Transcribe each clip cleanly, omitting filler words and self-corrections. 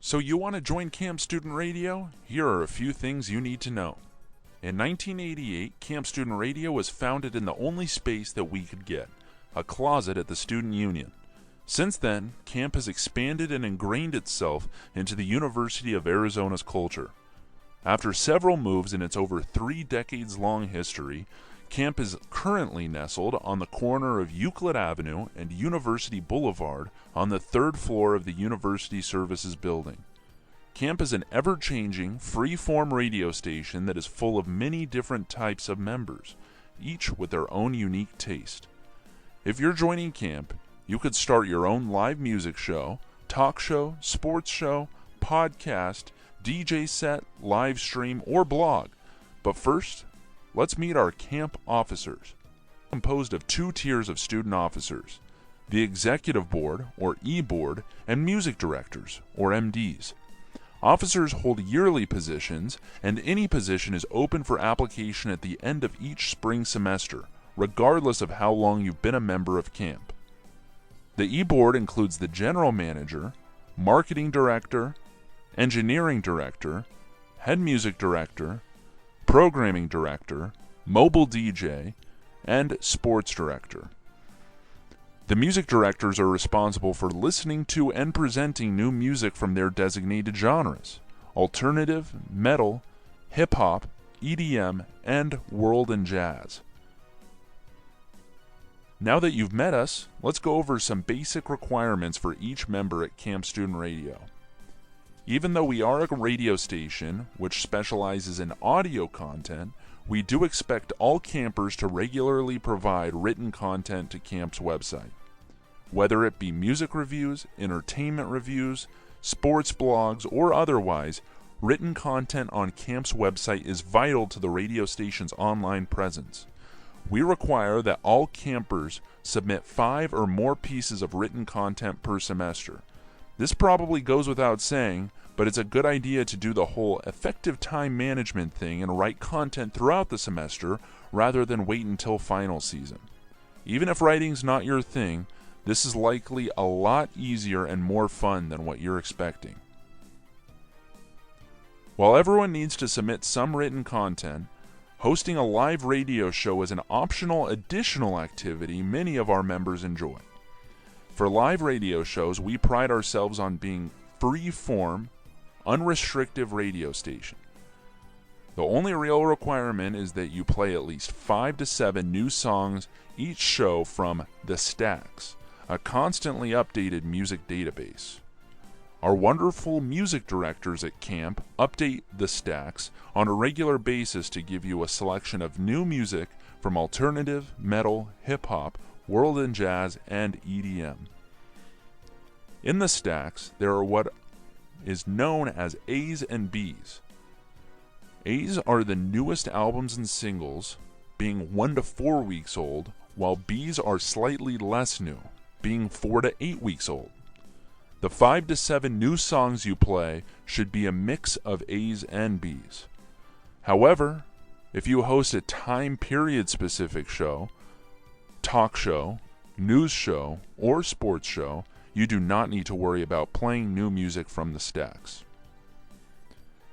So you want to join Camp Student Radio? Here are a few things you need to know. In 1988, Camp Student Radio was founded in the only space that we could get, a closet at the Student Union. Since then, Camp has expanded and ingrained itself into the University of Arizona's culture. After several moves in its over 3 decades-long history, Camp is currently nestled on the corner of Euclid Avenue and University Boulevard on the 3rd floor of the University Services Building. Camp is an ever-changing, free-form radio station that is full of many different types of members, each with their own unique taste. If you're joining Camp, you could start your own live music show, talk show, sports show, podcast, DJ set, live stream, or blog. But first, let's meet our camp officers. Composed of 2 tiers of student officers, the Executive Board, or E-Board, and Music Directors, or MDs. Officers hold yearly positions, and any position is open for application at the end of each spring semester, regardless of how long you've been a member of camp. The E-Board includes the General Manager, Marketing Director, Engineering Director, Head Music Director, Programming Director, Mobile DJ, and Sports Director. The music directors are responsible for listening to and presenting new music from their designated genres: alternative, metal, hip-hop, EDM, and world and jazz. Now that you've met us, let's go over some basic requirements for each member at Camp Student Radio. Even though we are a radio station which specializes in audio content, we do expect all campers to regularly provide written content to Camp's website. Whether it be music reviews, entertainment reviews, sports blogs, or otherwise, written content on Camp's website is vital to the radio station's online presence. We require that all campers submit 5 or more pieces of written content per semester. This probably goes without saying, but it's a good idea to do the whole effective time management thing and write content throughout the semester rather than wait until final season. Even if writing's not your thing, this is likely a lot easier and more fun than what you're expecting. While everyone needs to submit some written content, hosting a live radio show is an optional additional activity many of our members enjoy. For live radio shows, we pride ourselves on being free-form, unrestricted radio station. The only real requirement is that you play at least 5 to 7 new songs each show from The Stacks, a constantly updated music database. Our wonderful music directors at camp update The Stacks on a regular basis to give you a selection of new music from alternative, metal, hip-hop, world and jazz, and EDM. In The Stacks, there are what is known as A's and B's. A's are the newest albums and singles, being 1 to 4 weeks old, while B's are slightly less new, being 4 to 8 weeks old. The 5 to 7 new songs you play should be a mix of A's and B's. However, if you host a time period specific show, talk show, news show, or sports show, you do not need to worry about playing new music from The Stacks.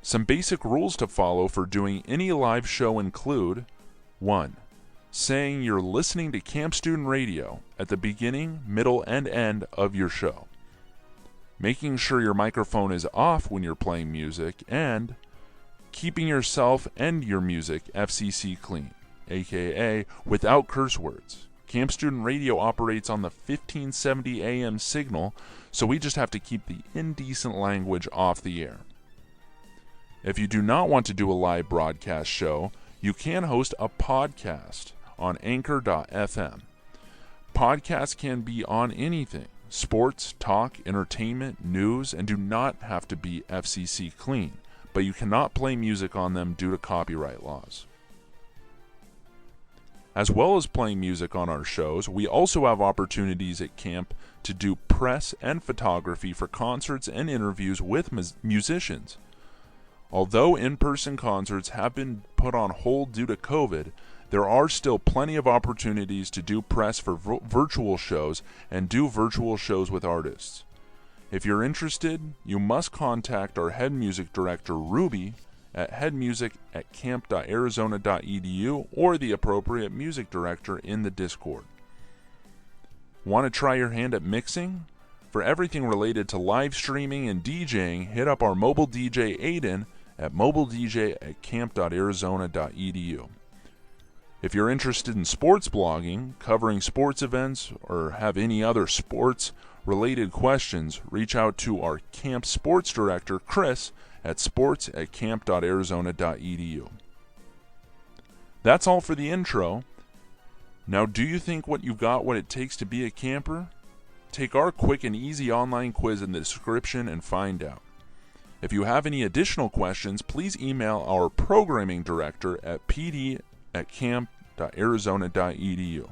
Some basic rules to follow for doing any live show include: 1. Saying you're listening to Camp Student Radio at the beginning, middle, and end of your show. Making sure your microphone is off when you're playing music, and keeping yourself and your music FCC clean, aka without curse words. Camp Student Radio operates on the 1570 AM signal, so we just have to keep the indecent language off the air. If you do not want to do a live broadcast show, you can host a podcast on Anchor.fm. Podcasts can be on anything: sports, talk, entertainment, news, and do not have to be FCC clean, but you cannot play music on them due to copyright laws. As well as playing music on our shows, we also have opportunities at camp to do press and photography for concerts and interviews with musicians. Although in-person concerts have been put on hold due to COVID, there are still plenty of opportunities to do press for virtual shows and do virtual shows with artists. If you're interested, you must contact our head music director, Ruby, at headmusic@kamp.arizona.edu or the appropriate music director in the Discord. Want to try your hand at mixing? For everything related to live streaming and DJing, hit up our mobile DJ Aiden at mobiledj@kamp.arizona.edu. If you're interested in sports blogging, covering sports events, or have any other sports-related questions, reach out to our camp sports director, Chris, at sports@kamp.arizona.edu. That's all for the intro. Now, do you think you've got what it takes to be a camper? Take our quick and easy online quiz in the description and find out. If you have any additional questions, please email our programming director at pd@kamp.arizona.edu.